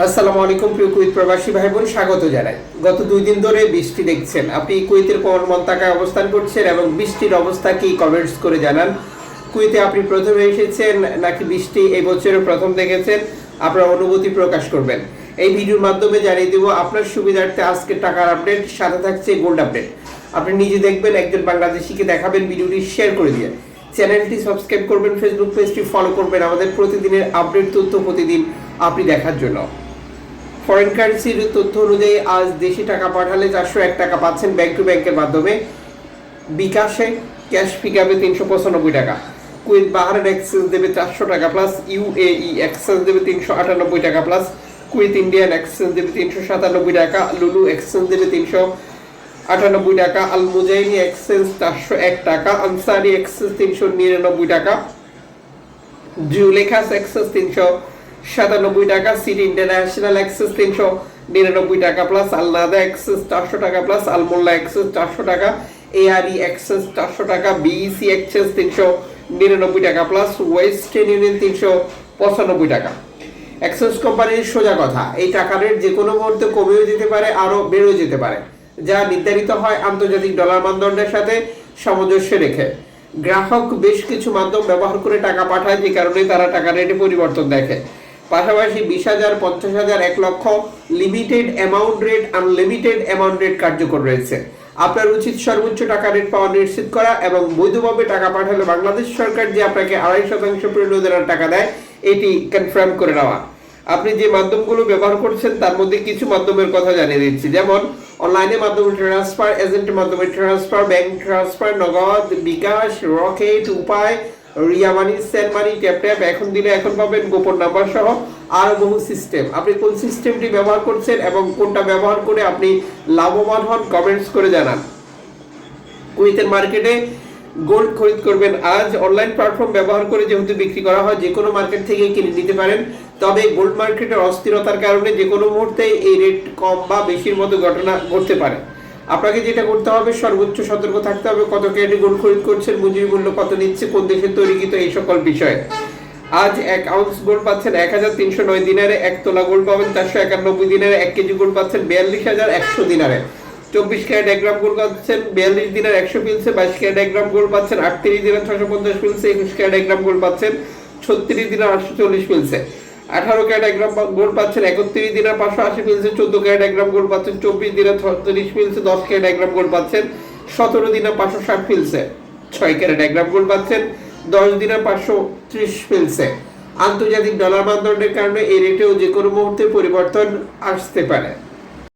আসসালামু আলাইকুম প্রিয় কুয়েত প্রবাসী ভাই বোন, স্বাগত জানাই। গত 2 দিন ধরে বৃষ্টি দেখছেন। আপনি কুয়েতের কোন মন্তাকায় অবস্থান করছেন এবং বৃষ্টির অবস্থা কি কমেন্টস করে জানান। কুয়েতে আপনি প্রথমে এসেছেন নাকি বৃষ্টি এই বছরের প্রথম দেখেছেন, আপনার অনুভূতি প্রকাশ করবেন। এই ভিডিওর মাধ্যমে জানিয়ে দেব আপনার সুবিধার্থে আজকে টাকার আপডেট, সাথে থাকছে গোল্ড আপডেট। আপনি নিজে দেখবেন, একজন বাংলাদেশিকে দেখাবেন, ভিডিওটি শেয়ার করে দিয়ে চ্যানেলটি সাবস্ক্রাইব করবেন, ফেসবুক পেজটি ফলো করবেন আমাদের প্রতিদিনের আপডেট তথ্য প্রতিদিন আপনি দেখার জন্য। ফরেন কারেন্সির তথ্য অনুযায়ী আজ দেশি টাকা পাঠালে 401 টাকা পাচ্ছেন ব্যাংক টু ব্যাংকের মাধ্যমে। বিকাশে ক্যাশ পিকআপে 395 টাকা, কুয়েত বাহারের এক্সচেঞ্জ দেবে 400 টাকা প্লাস, ইউএই এক্সচেঞ্জ দেবে 398 টাকা প্লাস, কুয়েত ইন্ডিয়ান এক্সচেঞ্জ দেবে 397 টাকা, লুলু এক্সচেঞ্জ দেবে 398 টাকা, আল মুজাইনি এক্সচেঞ্জ 401 টাকা, আনসারি এক্সচেঞ্জ 399 টাকা, জুলেখাস এক্সচেঞ্জ 397 টাকা, সিটি ইন্টারন্যাশনাল এক্সেস 399 টাকা প্লাস, আলনাদা এক্সেস 400 টাকা প্লাস, আলমোল্লা এক্সেস 400 টাকা, এআরই এক্সেস 400 টাকা, বিইসি এক্সেস 399 টাকা প্লাস, ওয়েস্টার্ন ইউনিয়ন 395 টাকা। এক্সেস কোম্পানির সোজা কথা, এই টাকার রেট যে কোনো মুহূর্তে কমেও যেতে পারে, আরো বেড়েও যেতে পারে, যা নির্ধারিত হয় আন্তর্জাতিক ডলার মানদণ্ডের সাথে সামঞ্জস্য রেখে। গ্রাহক বেশ কিছু মাধ্যম ব্যবহার করে টাকা পাঠায়, যে কারণে তারা টাকা রেটে পরিবর্তন দেখে। পাশাপাশি 20,000, 50,000, 1 লক্ষ limited amount rate, unlimited amount rate কার্যকর রয়েছে। আপনার উচিত সর্বোচ্চ টাকা রেট পাওয়া নিশ্চিত করা এবং বৈধভাবে টাকা পাঠালে বাংলাদেশ সরকার যে আপনাকে 2.5% প্রণোদনার টাকা দেয়, এটি কনফার্ম করে নেওয়া। আপনি যে মাধ্যমগুলো ব্যবহার করছেন তার মধ্যে কিছু মাধ্যমের কথা জানিয়ে দিচ্ছি, যেমন অনলাইনের মাধ্যমে ট্রান্সফার, এজেন্টের মাধ্যমে ট্রান্সফার, ব্যাংক ট্রান্সফার, নগদ, বিকাশ, রকেট, উপায়, রিয়া মানি, সেন্ড মানি, ট্যাপ ট্যাপ, এখন দিলে এখন পাবেন, গোপন নাম্বার সহ আরো বহু সিস্টেম। আপনি কোন সিস্টেমটি ব্যবহার করছেন এবং কোনটা ব্যবহার করে আপনি লাভবান হন, কমেন্টস করে জানান। কুয়েতের মার্কেটে গোল্ড খরিদ করবেন আজ। অনলাইন প্ল্যাটফর্ম ব্যবহার করে যেহেতু বিক্রি করা হয়, যে কোনো মার্কেট থেকে কিনে নিতে পারেন। তবে গোল্ড মার্কেটের অস্থিরতার কারণে যে কোনো মুহূর্তে এই রেট কম বা বেশির মতো ঘটনা ঘটতে পারে। আপনাকে যেটা করতে হবে, সর্বোচ্চ সতর্ক থাকতে হবে। কত ক্যারেটে গোল্ড খরিদ করছেন, মজুরি মূল্য কত নিচ্ছে, কোন দেশে তৈরিকৃত, এই সকল বিষয়ে। আজ 1 আউন্স গোল্ড পাচ্ছেন 1,309 দিনারে, 1 তোলা গোল্ড পাবেন 491 দিনারে, 1 কেজি গোল্ড পাচ্ছেন 42,100 দিনারে, 24 ক্যারেট 1 গ্রাম গোল্ড পাচ্ছেন 42 দিনার 100 পিলসে, 22 ক্যারেট 1 গ্রাম গোল্ড পাচ্ছেন 38 দিনার 650 পিলসে, 21 ক্যারেট 1 গ্রাম গোল্ড পাচ্ছেন 36 দিনার 840 পিলসে, 18 ক্যারেট 1 গ্রাম গোল্ড পাচ্ছেন 31 দিনার 580 পিলসে, 14 ক্যারেট 1 গ্রাম গোল্ড পাচ্ছেন 24 দিনার 36 পিলসে, 10 ক্যারেট 1 গ্রাম গোল্ড পাচ্ছেন 17 দিনার 560 পিলসে, 6 ক্যারেট 1 গ্রাম গোল্ড পাচ্ছেন 10 দিনার 530 পিলসে। আন্তর্জাতিক ডলার মানদণ্ডের কারণে এই রেটেও যে কোনো মুহূর্তে পরিবর্তন আসতে পারে।